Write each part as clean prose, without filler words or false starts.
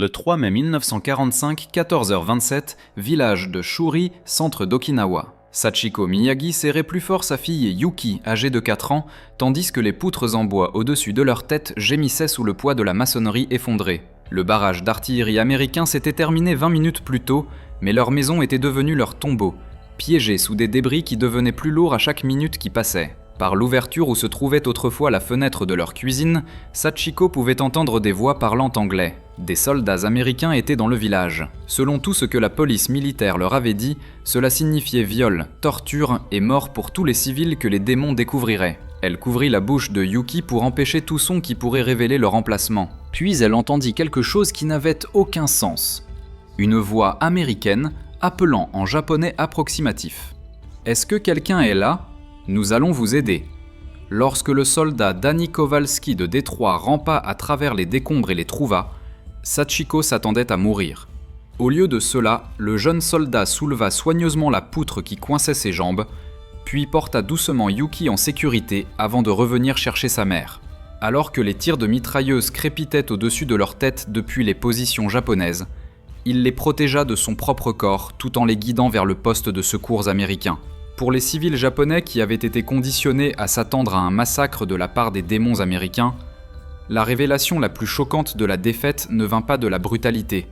Le 3 mai 1945, 14h27, village de Shuri, centre d'Okinawa. Sachiko Miyagi serrait plus fort sa fille Yuki, âgée de 4 ans, tandis que les poutres en bois au-dessus de leur tête gémissaient sous le poids de la maçonnerie effondrée. Le barrage d'artillerie américain s'était terminé 20 minutes plus tôt, mais leur maison était devenue leur tombeau, piégée sous des débris qui devenaient plus lourds à chaque minute qui passait. Par l'ouverture où se trouvait autrefois la fenêtre de leur cuisine, Sachiko pouvait entendre des voix parlant anglais. Des soldats américains étaient dans le village. Selon tout ce que la police militaire leur avait dit, cela signifiait viol, torture et mort pour tous les civils que les démons découvriraient. Elle couvrit la bouche de Yuki pour empêcher tout son qui pourrait révéler leur emplacement. Puis elle entendit quelque chose qui n'avait aucun sens. Une voix américaine appelant en japonais approximatif. « Est-ce que quelqu'un est là ? Nous allons vous aider. » Lorsque le soldat Danny Kowalski de Détroit rampa à travers les décombres et les trouva, Sachiko s'attendait à mourir. Au lieu de cela, le jeune soldat souleva soigneusement la poutre qui coinçait ses jambes, puis porta doucement Yuki en sécurité avant de revenir chercher sa mère. Alors que les tirs de mitrailleuses crépitaient au-dessus de leur tête depuis les positions japonaises, il les protégea de son propre corps tout en les guidant vers le poste de secours américain. Pour les civils japonais qui avaient été conditionnés à s'attendre à un massacre de la part des démons américains, la révélation la plus choquante de la défaite ne vint pas de la brutalité,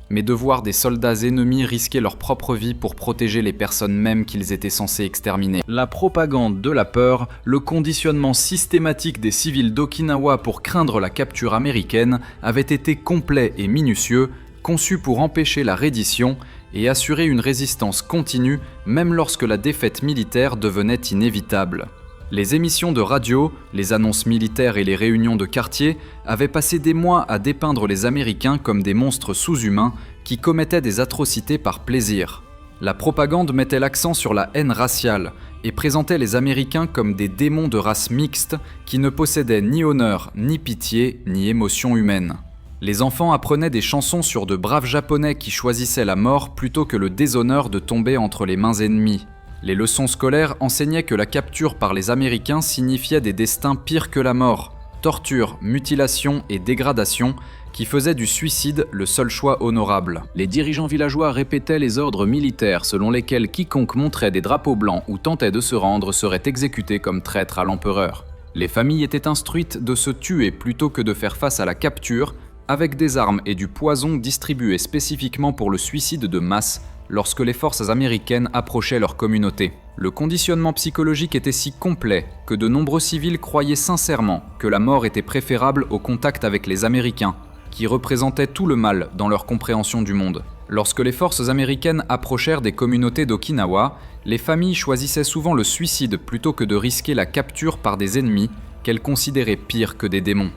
mais de voir des soldats ennemis risquer leur propre vie pour protéger les personnes mêmes qu'ils étaient censés exterminer. La propagande de la peur, le conditionnement systématique des civils d'Okinawa pour craindre la capture américaine avait été complet et minutieux, conçu pour empêcher la reddition et assurer une résistance continue même lorsque la défaite militaire devenait inévitable. Les émissions de radio, les annonces militaires et les réunions de quartier avaient passé des mois à dépeindre les Américains comme des monstres sous-humains qui commettaient des atrocités par plaisir. La propagande mettait l'accent sur la haine raciale et présentait les Américains comme des démons de race mixte qui ne possédaient ni honneur, ni pitié, ni émotion humaine. Les enfants apprenaient des chansons sur de braves Japonais qui choisissaient la mort plutôt que le déshonneur de tomber entre les mains ennemies. Les leçons scolaires enseignaient que la capture par les Américains signifiait des destins pires que la mort, torture, mutilation et dégradation, qui faisaient du suicide le seul choix honorable. Les dirigeants villageois répétaient les ordres militaires selon lesquels quiconque montrait des drapeaux blancs ou tentait de se rendre serait exécuté comme traître à l'empereur. Les familles étaient instruites de se tuer plutôt que de faire face à la capture, avec des armes et du poison distribués spécifiquement pour le suicide de masse lorsque les forces américaines approchaient leur communauté. Le conditionnement psychologique était si complet que de nombreux civils croyaient sincèrement que la mort était préférable au contact avec les Américains, qui représentaient tout le mal dans leur compréhension du monde. Lorsque les forces américaines approchèrent des communautés d'Okinawa, les familles choisissaient souvent le suicide plutôt que de risquer la capture par des ennemis qu'elles considéraient pires que des démons.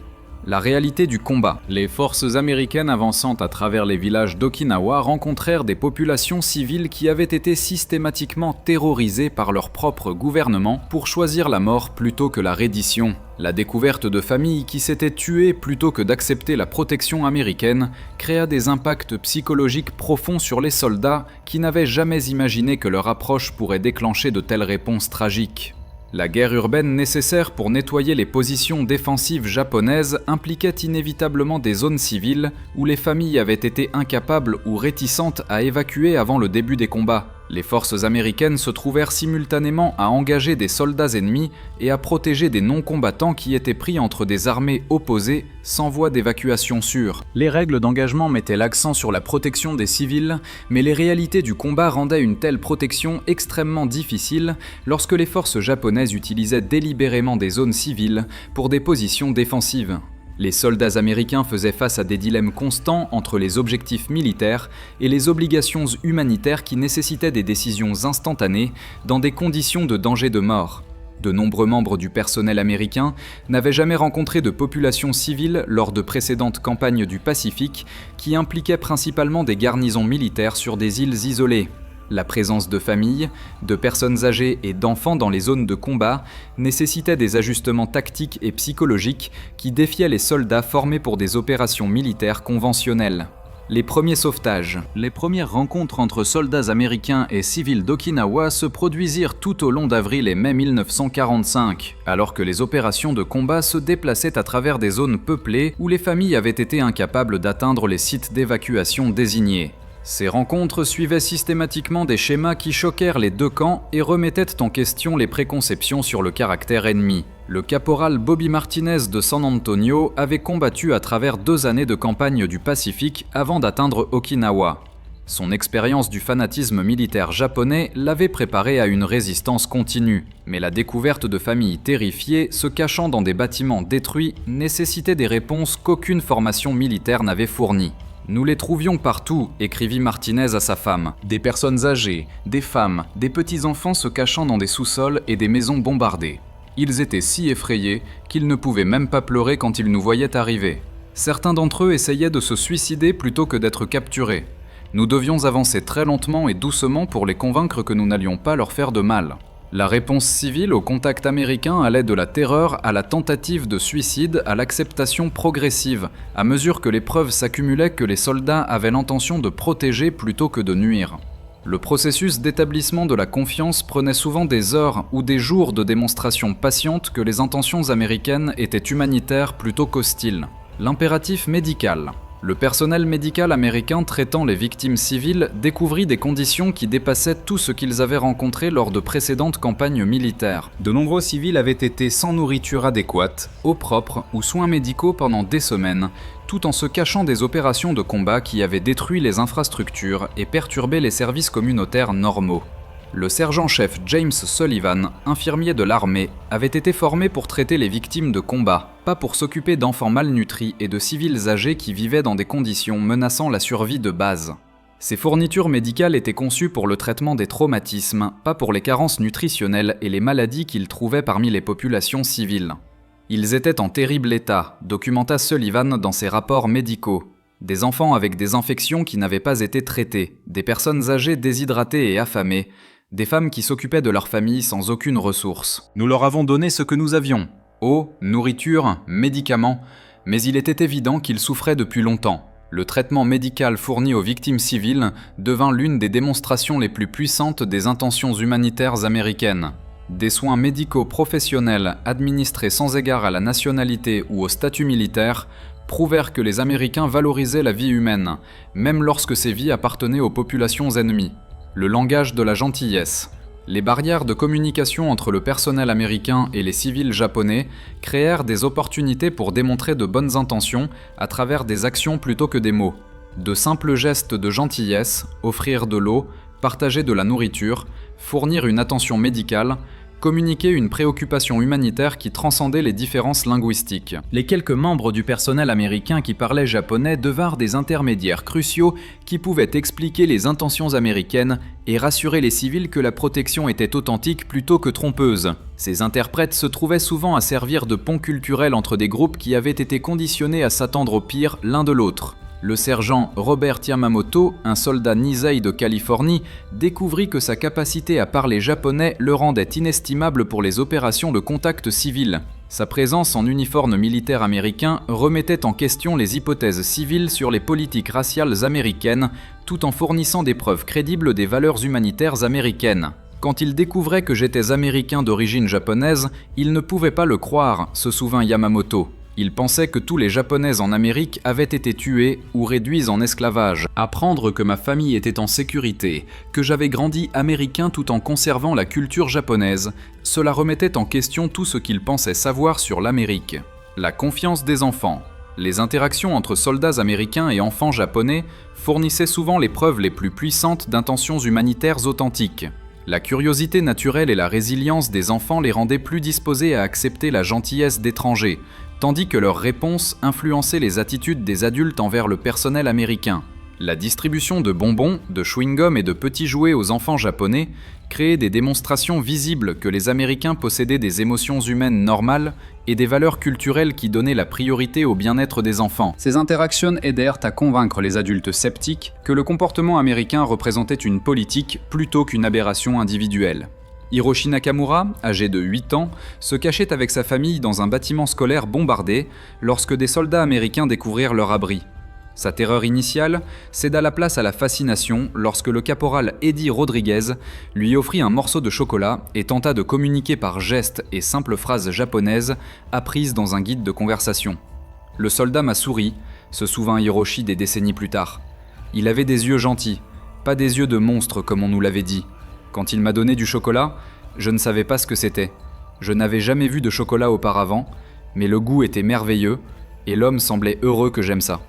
La réalité du combat. Les forces américaines avançant à travers les villages d'Okinawa rencontrèrent des populations civiles qui avaient été systématiquement terrorisées par leur propre gouvernement pour choisir la mort plutôt que la reddition. La découverte de familles qui s'étaient tuées plutôt que d'accepter la protection américaine créa des impacts psychologiques profonds sur les soldats qui n'avaient jamais imaginé que leur approche pourrait déclencher de telles réponses tragiques. La guerre urbaine nécessaire pour nettoyer les positions défensives japonaises impliquait inévitablement des zones civiles où les familles avaient été incapables ou réticentes à évacuer avant le début des combats. Les forces américaines se trouvèrent simultanément à engager des soldats ennemis et à protéger des non-combattants qui étaient pris entre des armées opposées sans voie d'évacuation sûre. Les règles d'engagement mettaient l'accent sur la protection des civils, mais les réalités du combat rendaient une telle protection extrêmement difficile lorsque les forces japonaises utilisaient délibérément des zones civiles pour des positions défensives. Les soldats américains faisaient face à des dilemmes constants entre les objectifs militaires et les obligations humanitaires qui nécessitaient des décisions instantanées dans des conditions de danger de mort. De nombreux membres du personnel américain n'avaient jamais rencontré de population civile lors de précédentes campagnes du Pacifique qui impliquaient principalement des garnisons militaires sur des îles isolées. La présence de familles, de personnes âgées et d'enfants dans les zones de combat nécessitait des ajustements tactiques et psychologiques qui défiaient les soldats formés pour des opérations militaires conventionnelles. Les premiers sauvetages. Les premières rencontres entre soldats américains et civils d'Okinawa se produisirent tout au long d'avril et mai 1945, alors que les opérations de combat se déplaçaient à travers des zones peuplées où les familles avaient été incapables d'atteindre les sites d'évacuation désignés. Ces rencontres suivaient systématiquement des schémas qui choquèrent les deux camps et remettaient en question les préconceptions sur le caractère ennemi. Le caporal Bobby Martinez de San Antonio avait combattu à travers 2 années de campagne du Pacifique avant d'atteindre Okinawa. Son expérience du fanatisme militaire japonais l'avait préparé à une résistance continue, mais la découverte de familles terrifiées se cachant dans des bâtiments détruits nécessitait des réponses qu'aucune formation militaire n'avait fournies. Nous les trouvions partout, écrivit Martinez à sa femme. Des personnes âgées, des femmes, des petits-enfants se cachant dans des sous-sols et des maisons bombardées. Ils étaient si effrayés qu'ils ne pouvaient même pas pleurer quand ils nous voyaient arriver. Certains d'entre eux essayaient de se suicider plutôt que d'être capturés. Nous devions avancer très lentement et doucement pour les convaincre que nous n'allions pas leur faire de mal. La réponse civile au contact américain allait de la terreur à la tentative de suicide à l'acceptation progressive, à mesure que les preuves s'accumulaient que les soldats avaient l'intention de protéger plutôt que de nuire. Le processus d'établissement de la confiance prenait souvent des heures ou des jours de démonstration patiente que les intentions américaines étaient humanitaires plutôt qu'hostiles. L'impératif médical. Le personnel médical américain traitant les victimes civiles découvrit des conditions qui dépassaient tout ce qu'ils avaient rencontré lors de précédentes campagnes militaires. De nombreux civils avaient été sans nourriture adéquate, eau propre ou soins médicaux pendant des semaines, tout en se cachant des opérations de combat qui avaient détruit les infrastructures et perturbé les services communautaires normaux. Le sergent-chef James Sullivan, infirmier de l'armée, avait été formé pour traiter les victimes de combat, pas pour s'occuper d'enfants malnutris et de civils âgés qui vivaient dans des conditions menaçant la survie de base. Ces fournitures médicales étaient conçues pour le traitement des traumatismes, pas pour les carences nutritionnelles et les maladies qu'ils trouvaient parmi les populations civiles. Ils étaient en terrible état, documenta Sullivan dans ses rapports médicaux. Des enfants avec des infections qui n'avaient pas été traitées, des personnes âgées déshydratées et affamées, des femmes qui s'occupaient de leur famille sans aucune ressource. Nous leur avons donné ce que nous avions, eau, nourriture, médicaments, mais il était évident qu'ils souffraient depuis longtemps. Le traitement médical fourni aux victimes civiles devint l'une des démonstrations les plus puissantes des intentions humanitaires américaines. Des soins médicaux professionnels administrés sans égard à la nationalité ou au statut militaire prouvèrent que les Américains valorisaient la vie humaine, même lorsque ces vies appartenaient aux populations ennemies. Le langage de la gentillesse. Les barrières de communication entre le personnel américain et les civils japonais créèrent des opportunités pour démontrer de bonnes intentions à travers des actions plutôt que des mots. De simples gestes de gentillesse, offrir de l'eau, partager de la nourriture, fournir une attention médicale, communiquer une préoccupation humanitaire qui transcendait les différences linguistiques. Les quelques membres du personnel américain qui parlaient japonais devinrent des intermédiaires cruciaux qui pouvaient expliquer les intentions américaines et rassurer les civils que la protection était authentique plutôt que trompeuse. Ces interprètes se trouvaient souvent à servir de pont culturel entre des groupes qui avaient été conditionnés à s'attendre au pire l'un de l'autre. Le sergent Robert Yamamoto, un soldat Nisei de Californie, découvrit que sa capacité à parler japonais le rendait inestimable pour les opérations de contact civil. Sa présence en uniforme militaire américain remettait en question les hypothèses civiles sur les politiques raciales américaines, tout en fournissant des preuves crédibles des valeurs humanitaires américaines. Quand il découvrait que j'étais américain d'origine japonaise, il ne pouvait pas le croire, se souvint Yamamoto. Il pensait que tous les Japonais en Amérique avaient été tués ou réduits en esclavage. Apprendre que ma famille était en sécurité, que j'avais grandi américain tout en conservant la culture japonaise, cela remettait en question tout ce qu'il pensait savoir sur l'Amérique. La confiance des enfants. Les interactions entre soldats américains et enfants japonais fournissaient souvent les preuves les plus puissantes d'intentions humanitaires authentiques. La curiosité naturelle et la résilience des enfants les rendaient plus disposés à accepter la gentillesse d'étrangers, tandis que leurs réponses influençaient les attitudes des adultes envers le personnel américain. La distribution de bonbons, de chewing-gum et de petits jouets aux enfants japonais créait des démonstrations visibles que les Américains possédaient des émotions humaines normales et des valeurs culturelles qui donnaient la priorité au bien-être des enfants. Ces interactions aidèrent à convaincre les adultes sceptiques que le comportement américain représentait une politique plutôt qu'une aberration individuelle. Hiroshi Nakamura, âgé de 8 ans, se cachait avec sa famille dans un bâtiment scolaire bombardé lorsque des soldats américains découvrirent leur abri. Sa terreur initiale céda la place à la fascination lorsque le caporal Eddie Rodriguez lui offrit un morceau de chocolat et tenta de communiquer par gestes et simples phrases japonaises apprises dans un guide de conversation. Le soldat m'a souri, se souvint Hiroshi des décennies plus tard. Il avait des yeux gentils, pas des yeux de monstre comme on nous l'avait dit. Quand il m'a donné du chocolat, je ne savais pas ce que c'était. Je n'avais jamais vu de chocolat auparavant, mais le goût était merveilleux et l'homme semblait heureux que j'aime ça.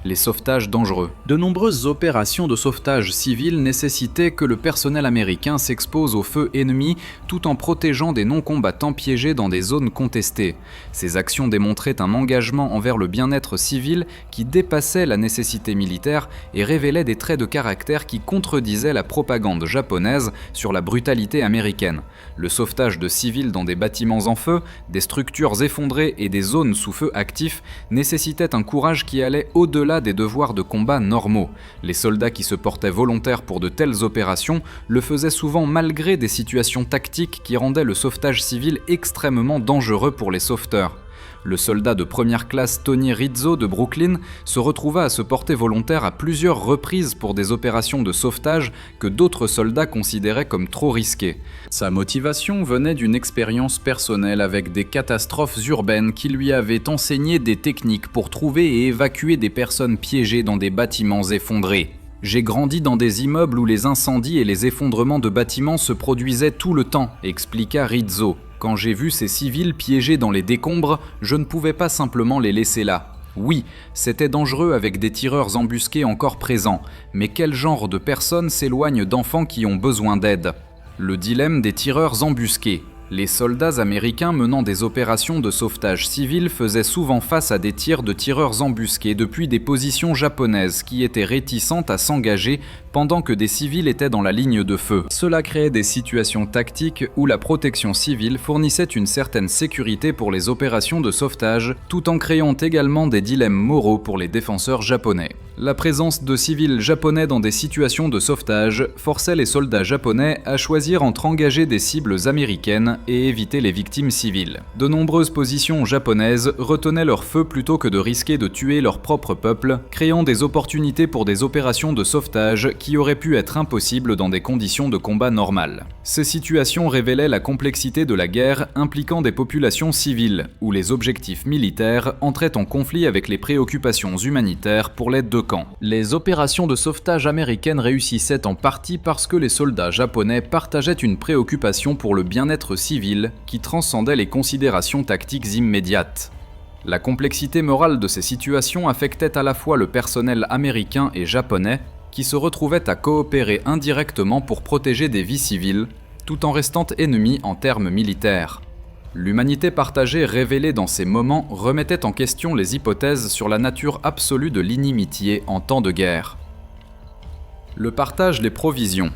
Les sauvetages dangereux. De nombreuses opérations de sauvetage civil nécessitaient que le personnel américain s'expose au feu ennemi tout en protégeant des non-combattants piégés dans des zones contestées. Ces actions démontraient un engagement envers le bien-être civil qui dépassait la nécessité militaire et révélaient des traits de caractère qui contredisaient la propagande japonaise sur la brutalité américaine. Le sauvetage de civils dans des bâtiments en feu, des structures effondrées et des zones sous feu actif nécessitait un courage qui allait au-delà des devoirs de combat normaux. Les soldats qui se portaient volontaires pour de telles opérations le faisaient souvent malgré des situations tactiques qui rendaient le sauvetage civil extrêmement dangereux pour les sauveteurs. Le soldat de première classe Tony Rizzo de Brooklyn se retrouva à se porter volontaire à plusieurs reprises pour des opérations de sauvetage que d'autres soldats considéraient comme trop risquées. Sa motivation venait d'une expérience personnelle avec des catastrophes urbaines qui lui avaient enseigné des techniques pour trouver et évacuer des personnes piégées dans des bâtiments effondrés. J'ai grandi dans des immeubles où les incendies et les effondrements de bâtiments se produisaient tout le temps, expliqua Rizzo. Quand j'ai vu ces civils piégés dans les décombres, je ne pouvais pas simplement les laisser là. Oui, c'était dangereux avec des tireurs embusqués encore présents, mais quel genre de personnes s'éloignent d'enfants qui ont besoin d'aide ? Le dilemme des tireurs embusqués. Les soldats américains menant des opérations de sauvetage civil faisaient souvent face à des tirs de tireurs embusqués depuis des positions japonaises qui étaient réticentes à s'engager pendant que des civils étaient dans la ligne de feu. Cela créait des situations tactiques où la protection civile fournissait une certaine sécurité pour les opérations de sauvetage, tout en créant également des dilemmes moraux pour les défenseurs japonais. La présence de civils japonais dans des situations de sauvetage forçait les soldats japonais à choisir entre engager des cibles américaines et éviter les victimes civiles. De nombreuses positions japonaises retenaient leur feu plutôt que de risquer de tuer leur propre peuple, créant des opportunités pour des opérations de sauvetage qui auraient pu être impossibles dans des conditions de combat normales. Ces situations révélaient la complexité de la guerre impliquant des populations civiles, où les objectifs militaires entraient en conflit avec les préoccupations humanitaires pour les deux camps. Les opérations de sauvetage américaines réussissaient en partie parce que les soldats japonais partageaient une préoccupation pour le bien-être civil qui transcendait les considérations tactiques immédiates. La complexité morale de ces situations affectait à la fois le personnel américain et japonais, qui se retrouvaient à coopérer indirectement pour protéger des vies civiles, tout en restant ennemis en termes militaires. L'humanité partagée révélée dans ces moments remettait en question les hypothèses sur la nature absolue de l'inimitié en temps de guerre. Le partage des provisions.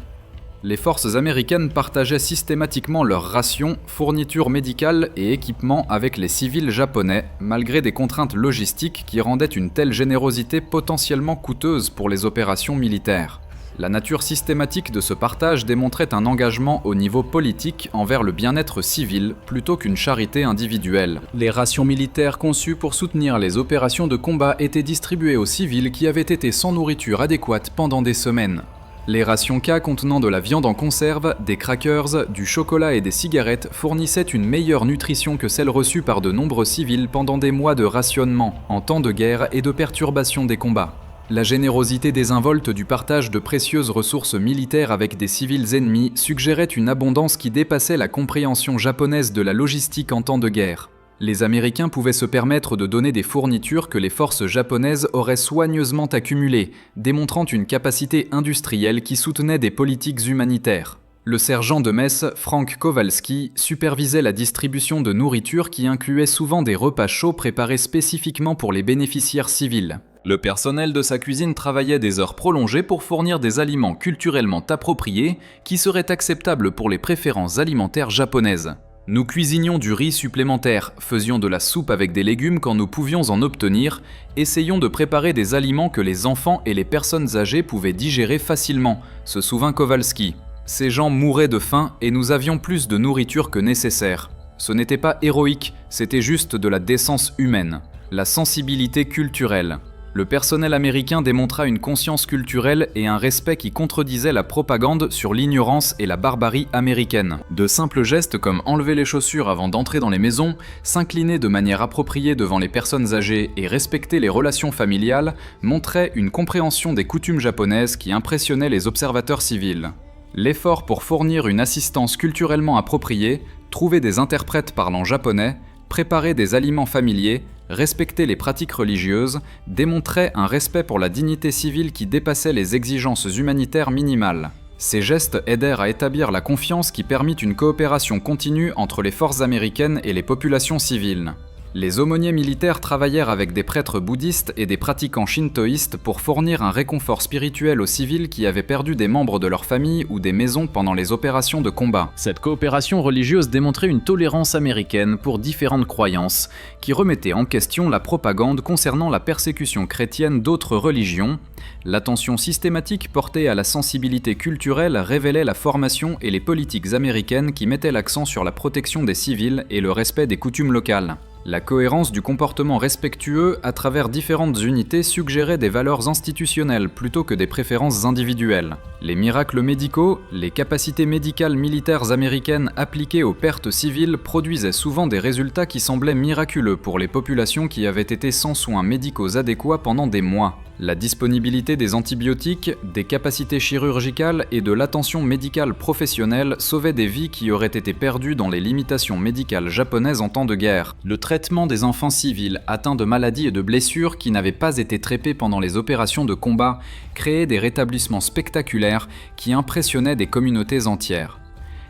Les forces américaines partageaient systématiquement leurs rations, fournitures médicales et équipements avec les civils japonais, malgré des contraintes logistiques qui rendaient une telle générosité potentiellement coûteuse pour les opérations militaires. La nature systématique de ce partage démontrait un engagement au niveau politique envers le bien-être civil plutôt qu'une charité individuelle. Les rations militaires conçues pour soutenir les opérations de combat étaient distribuées aux civils qui avaient été sans nourriture adéquate pendant des semaines. Les rations K contenant de la viande en conserve, des crackers, du chocolat et des cigarettes fournissaient une meilleure nutrition que celle reçue par de nombreux civils pendant des mois de rationnement, en temps de guerre et de perturbation des combats. La générosité désinvolte du partage de précieuses ressources militaires avec des civils ennemis suggérait une abondance qui dépassait la compréhension japonaise de la logistique en temps de guerre. Les Américains pouvaient se permettre de donner des fournitures que les forces japonaises auraient soigneusement accumulées, démontrant une capacité industrielle qui soutenait des politiques humanitaires. Le sergent de messe, Frank Kowalski, supervisait la distribution de nourriture qui incluait souvent des repas chauds préparés spécifiquement pour les bénéficiaires civils. Le personnel de sa cuisine travaillait des heures prolongées pour fournir des aliments culturellement appropriés qui seraient acceptables pour les préférences alimentaires japonaises. Nous cuisinions du riz supplémentaire, faisions de la soupe avec des légumes quand nous pouvions en obtenir, essayions de préparer des aliments que les enfants et les personnes âgées pouvaient digérer facilement, se souvint Kowalski. Ces gens mouraient de faim et nous avions plus de nourriture que nécessaire. Ce n'était pas héroïque, c'était juste de la décence humaine. La sensibilité culturelle. Le personnel américain démontra une conscience culturelle et un respect qui contredisaient la propagande sur l'ignorance et la barbarie américaine. De simples gestes comme enlever les chaussures avant d'entrer dans les maisons, s'incliner de manière appropriée devant les personnes âgées et respecter les relations familiales montraient une compréhension des coutumes japonaises qui impressionnait les observateurs civils. L'effort pour fournir une assistance culturellement appropriée, trouver des interprètes parlant japonais, préparer des aliments familiers, respecter les pratiques religieuses, démontrait un respect pour la dignité civile qui dépassait les exigences humanitaires minimales. Ces gestes aidèrent à établir la confiance qui permit une coopération continue entre les forces américaines et les populations civiles. Les aumôniers militaires travaillèrent avec des prêtres bouddhistes et des pratiquants shintoïstes pour fournir un réconfort spirituel aux civils qui avaient perdu des membres de leur famille ou des maisons pendant les opérations de combat. Cette coopération religieuse démontrait une tolérance américaine pour différentes croyances, qui remettait en question la propagande concernant la persécution chrétienne d'autres religions. L'attention systématique portée à la sensibilité culturelle révélait la formation et les politiques américaines qui mettaient l'accent sur la protection des civils et le respect des coutumes locales. La cohérence du comportement respectueux à travers différentes unités suggérait des valeurs institutionnelles plutôt que des préférences individuelles. Les miracles médicaux, les capacités médicales militaires américaines appliquées aux pertes civiles produisaient souvent des résultats qui semblaient miraculeux pour les populations qui avaient été sans soins médicaux adéquats pendant des mois. La disponibilité des antibiotiques, des capacités chirurgicales et de l'attention médicale professionnelle sauvaient des vies qui auraient été perdues dans les limitations médicales japonaises en temps de guerre. Le traitement des enfants civils atteints de maladies et de blessures qui n'avaient pas été traités pendant les opérations de combat créait des rétablissements spectaculaires qui impressionnaient des communautés entières.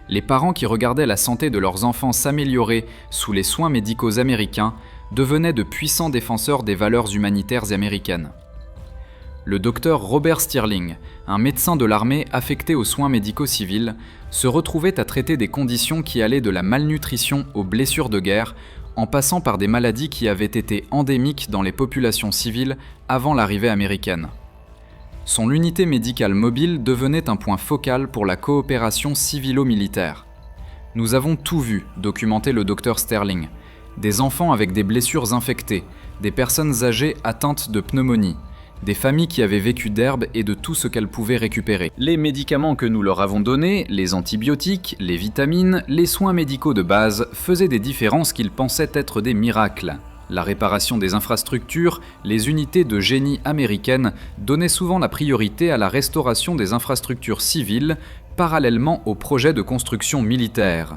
Les parents qui regardaient la santé de leurs enfants s'améliorer sous les soins médicaux américains devenaient de puissants défenseurs des valeurs humanitaires américaines. Le docteur Robert Stirling, un médecin de l'armée affecté aux soins médicaux civils, se retrouvait à traiter des conditions qui allaient de la malnutrition aux blessures de guerre, en passant par des maladies qui avaient été endémiques dans les populations civiles avant l'arrivée américaine. Son unité médicale mobile devenait un point focal pour la coopération civilo-militaire. « Nous avons tout vu », documentait le docteur Stirling. Des enfants avec des blessures infectées, des personnes âgées atteintes de pneumonie, des familles qui avaient vécu d'herbes et de tout ce qu'elles pouvaient récupérer. Les médicaments que nous leur avons donnés, les antibiotiques, les vitamines, les soins médicaux de base faisaient des différences qu'ils pensaient être des miracles. La réparation des infrastructures, les unités de génie américaines donnaient souvent la priorité à la restauration des infrastructures civiles, parallèlement aux projets de construction militaire.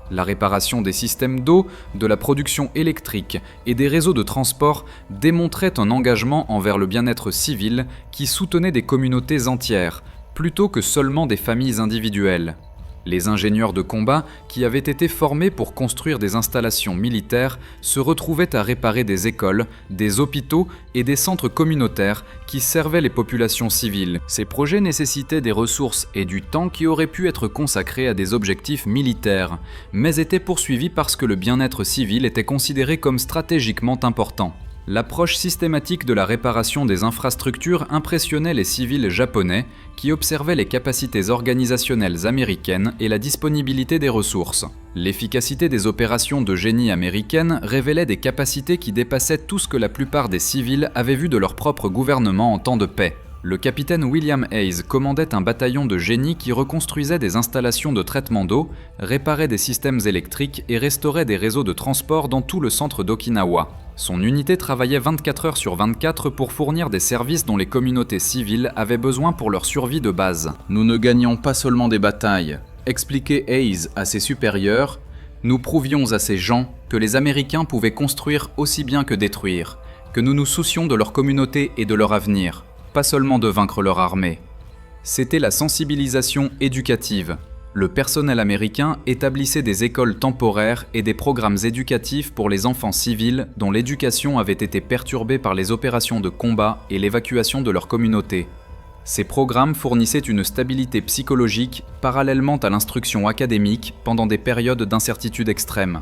La réparation des systèmes d'eau, de la production électrique et des réseaux de transport démontrait un engagement envers le bien-être civil qui soutenait des communautés entières, plutôt que seulement des familles individuelles. Les ingénieurs de combat, qui avaient été formés pour construire des installations militaires, se retrouvaient à réparer des écoles, des hôpitaux et des centres communautaires qui servaient les populations civiles. Ces projets nécessitaient des ressources et du temps qui auraient pu être consacrés à des objectifs militaires, mais étaient poursuivis parce que le bien-être civil était considéré comme stratégiquement important. L'approche systématique de la réparation des infrastructures impressionnait les civils japonais qui observaient les capacités organisationnelles américaines et la disponibilité des ressources. L'efficacité des opérations de génie américaines révélait des capacités qui dépassaient tout ce que la plupart des civils avaient vu de leur propre gouvernement en temps de paix. Le capitaine William Hayes commandait un bataillon de génie qui reconstruisait des installations de traitement d'eau, réparait des systèmes électriques et restaurait des réseaux de transport dans tout le centre d'Okinawa. Son unité travaillait 24 heures sur 24 pour fournir des services dont les communautés civiles avaient besoin pour leur survie de base. « Nous ne gagnions pas seulement des batailles », expliquait Hayes à ses supérieurs, « nous prouvions à ces gens que les Américains pouvaient construire aussi bien que détruire, que nous nous soucions de leur communauté et de leur avenir. Pas seulement de vaincre leur armée. » C'était la sensibilisation éducative. Le personnel américain établissait des écoles temporaires et des programmes éducatifs pour les enfants civils dont l'éducation avait été perturbée par les opérations de combat et l'évacuation de leur communauté. Ces programmes fournissaient une stabilité psychologique parallèlement à l'instruction académique pendant des périodes d'incertitude extrême.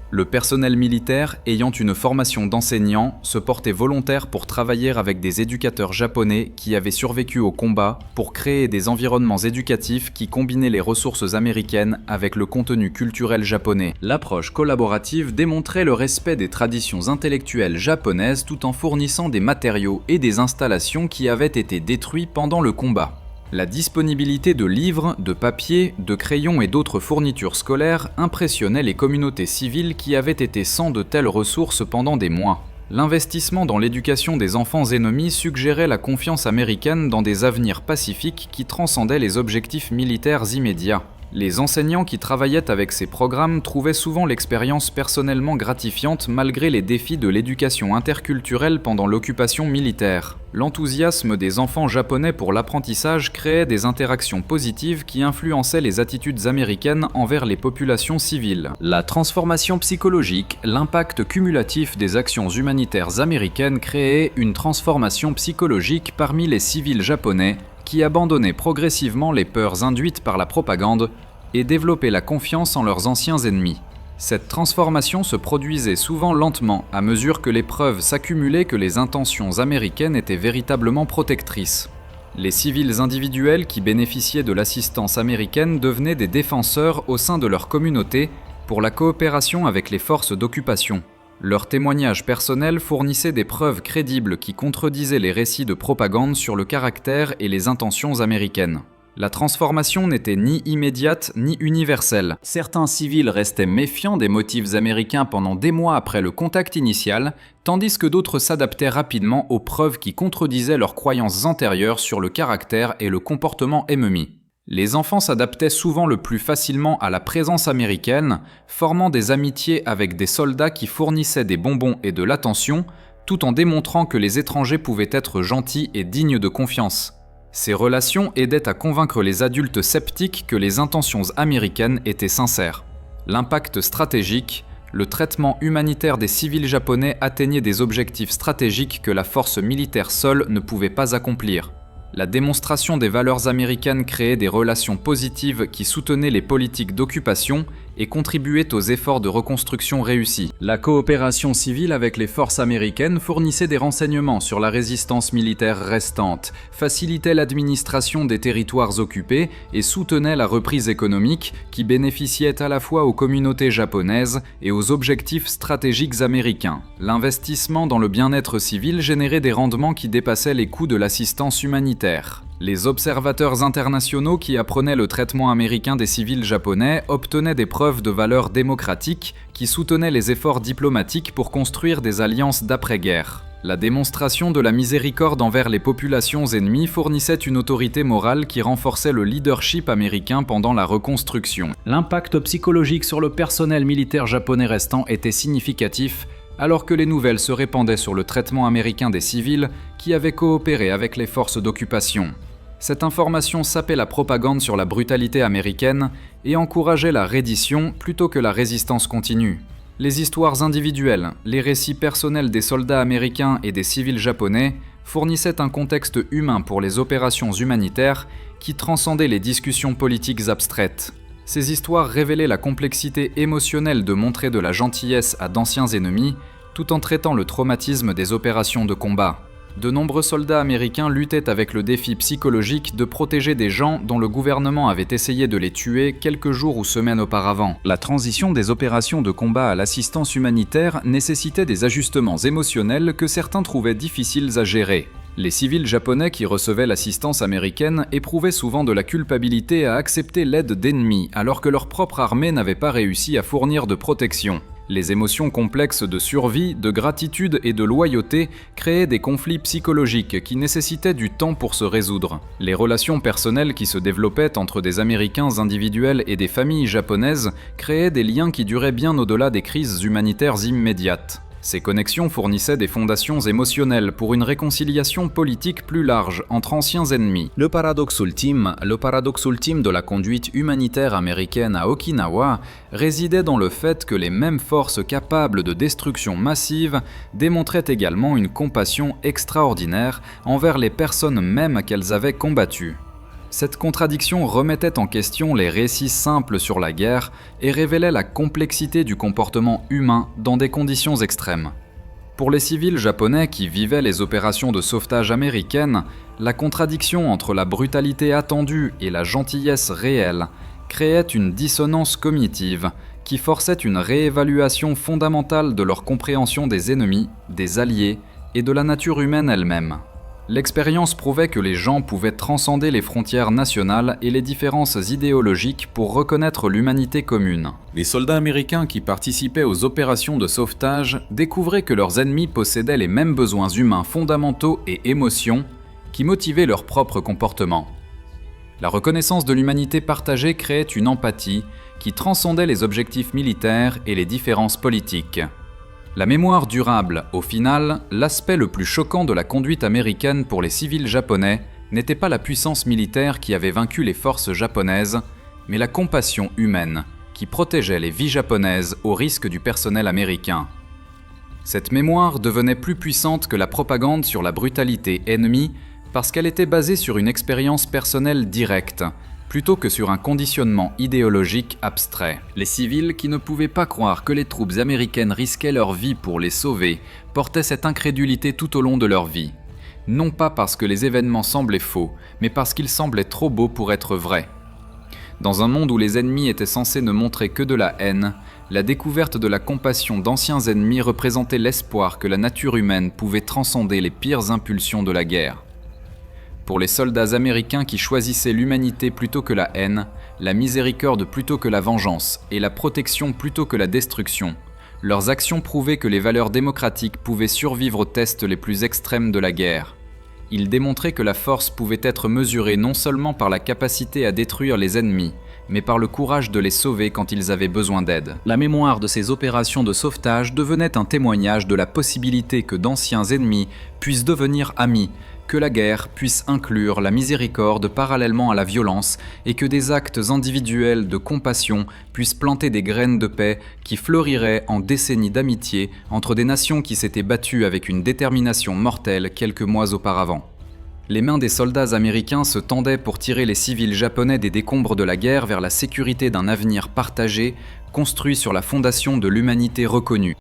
Le personnel militaire, ayant une formation d'enseignant, se portait volontaire pour travailler avec des éducateurs japonais qui avaient survécu au combat pour créer des environnements éducatifs qui combinaient les ressources américaines avec le contenu culturel japonais. L'approche collaborative démontrait le respect des traditions intellectuelles japonaises tout en fournissant des matériaux et des installations qui avaient été détruits pendant le combat. La disponibilité de livres, de papier, de crayons et d'autres fournitures scolaires impressionnait les communautés civiles qui avaient été sans de telles ressources pendant des mois. L'investissement dans l'éducation des enfants ennemis suggérait la confiance américaine dans des avenirs pacifiques qui transcendaient les objectifs militaires immédiats. Les enseignants qui travaillaient avec ces programmes trouvaient souvent l'expérience personnellement gratifiante malgré les défis de l'éducation interculturelle pendant l'occupation militaire. L'enthousiasme des enfants japonais pour l'apprentissage créait des interactions positives qui influençaient les attitudes américaines envers les populations civiles. La transformation psychologique, l'impact cumulatif des actions humanitaires américaines créait une transformation psychologique parmi les civils japonais qui abandonnaient progressivement les peurs induites par la propagande et développaient la confiance en leurs anciens ennemis. Cette transformation se produisait souvent lentement à mesure que les preuves s'accumulaient que les intentions américaines étaient véritablement protectrices. Les civils individuels qui bénéficiaient de l'assistance américaine devenaient des défenseurs au sein de leur communauté pour la coopération avec les forces d'occupation. Leurs témoignages personnels fournissaient des preuves crédibles qui contredisaient les récits de propagande sur le caractère et les intentions américaines. La transformation n'était ni immédiate ni universelle. Certains civils restaient méfiants des motifs américains pendant des mois après le contact initial, tandis que d'autres s'adaptaient rapidement aux preuves qui contredisaient leurs croyances antérieures sur le caractère et le comportement ennemi. Les enfants s'adaptaient souvent le plus facilement à la présence américaine, formant des amitiés avec des soldats qui fournissaient des bonbons et de l'attention, tout en démontrant que les étrangers pouvaient être gentils et dignes de confiance. Ces relations aidaient à convaincre les adultes sceptiques que les intentions américaines étaient sincères. L'impact stratégique, le traitement humanitaire des civils japonais atteignait des objectifs stratégiques que la force militaire seule ne pouvait pas accomplir. La démonstration des valeurs américaines créait des relations positives qui soutenaient les politiques d'occupation et contribuaient aux efforts de reconstruction réussis. La coopération civile avec les forces américaines fournissait des renseignements sur la résistance militaire restante, facilitait l'administration des territoires occupés et soutenait la reprise économique qui bénéficiait à la fois aux communautés japonaises et aux objectifs stratégiques américains. L'investissement dans le bien-être civil générait des rendements qui dépassaient les coûts de l'assistance humanitaire. Les observateurs internationaux qui apprenaient le traitement américain des civils japonais obtenaient des preuves de valeur démocratique qui soutenaient les efforts diplomatiques pour construire des alliances d'après-guerre. La démonstration de la miséricorde envers les populations ennemies fournissait une autorité morale qui renforçait le leadership américain pendant la reconstruction. L'impact psychologique sur le personnel militaire japonais restant était significatif, alors que les nouvelles se répandaient sur le traitement américain des civils qui avaient coopéré avec les forces d'occupation. Cette information sapait la propagande sur la brutalité américaine et encourageait la reddition plutôt que la résistance continue. Les histoires individuelles, les récits personnels des soldats américains et des civils japonais fournissaient un contexte humain pour les opérations humanitaires qui transcendaient les discussions politiques abstraites. Ces histoires révélaient la complexité émotionnelle de montrer de la gentillesse à d'anciens ennemis, tout en traitant le traumatisme des opérations de combat. De nombreux soldats américains luttaient avec le défi psychologique de protéger des gens dont le gouvernement avait essayé de les tuer quelques jours ou semaines auparavant. La transition des opérations de combat à l'assistance humanitaire nécessitait des ajustements émotionnels que certains trouvaient difficiles à gérer. Les civils japonais qui recevaient l'assistance américaine éprouvaient souvent de la culpabilité à accepter l'aide d'ennemis alors que leur propre armée n'avait pas réussi à fournir de protection. Les émotions complexes de survie, de gratitude et de loyauté créaient des conflits psychologiques qui nécessitaient du temps pour se résoudre. Les relations personnelles qui se développaient entre des Américains individuels et des familles japonaises créaient des liens qui duraient bien au-delà des crises humanitaires immédiates. Ces connexions fournissaient des fondations émotionnelles pour une réconciliation politique plus large entre anciens ennemis. Le paradoxe ultime de la conduite humanitaire américaine à Okinawa résidait dans le fait que les mêmes forces capables de destruction massive démontraient également une compassion extraordinaire envers les personnes mêmes qu'elles avaient combattues. Cette contradiction remettait en question les récits simples sur la guerre et révélait la complexité du comportement humain dans des conditions extrêmes. Pour les civils japonais qui vivaient les opérations de sauvetage américaines, la contradiction entre la brutalité attendue et la gentillesse réelle créait une dissonance cognitive qui forçait une réévaluation fondamentale de leur compréhension des ennemis, des alliés et de la nature humaine elle-même. L'expérience prouvait que les gens pouvaient transcender les frontières nationales et les différences idéologiques pour reconnaître l'humanité commune. Les soldats américains qui participaient aux opérations de sauvetage découvraient que leurs ennemis possédaient les mêmes besoins humains fondamentaux et émotions qui motivaient leur propre comportement. La reconnaissance de l'humanité partagée créait une empathie qui transcendait les objectifs militaires et les différences politiques. La mémoire durable, au final, l'aspect le plus choquant de la conduite américaine pour les civils japonais, n'était pas la puissance militaire qui avait vaincu les forces japonaises, mais la compassion humaine, qui protégeait les vies japonaises au risque du personnel américain. Cette mémoire devenait plus puissante que la propagande sur la brutalité ennemie parce qu'elle était basée sur une expérience personnelle directe, plutôt que sur un conditionnement idéologique abstrait. Les civils qui ne pouvaient pas croire que les troupes américaines risquaient leur vie pour les sauver portaient cette incrédulité tout au long de leur vie. Non pas parce que les événements semblaient faux, mais parce qu'ils semblaient trop beaux pour être vrais. Dans un monde où les ennemis étaient censés ne montrer que de la haine, la découverte de la compassion d'anciens ennemis représentait l'espoir que la nature humaine pouvait transcender les pires impulsions de la guerre. Pour les soldats américains qui choisissaient l'humanité plutôt que la haine, la miséricorde plutôt que la vengeance et la protection plutôt que la destruction, leurs actions prouvaient que les valeurs démocratiques pouvaient survivre aux tests les plus extrêmes de la guerre. Ils démontraient que la force pouvait être mesurée non seulement par la capacité à détruire les ennemis, mais par le courage de les sauver quand ils avaient besoin d'aide. La mémoire de ces opérations de sauvetage devenait un témoignage de la possibilité que d'anciens ennemis puissent devenir amis, que la guerre puisse inclure la miséricorde parallèlement à la violence et que des actes individuels de compassion puissent planter des graines de paix qui fleuriraient en décennies d'amitié entre des nations qui s'étaient battues avec une détermination mortelle quelques mois auparavant. Les mains des soldats américains se tendaient pour tirer les civils japonais des décombres de la guerre vers la sécurité d'un avenir partagé, construit sur la fondation de l'humanité reconnue.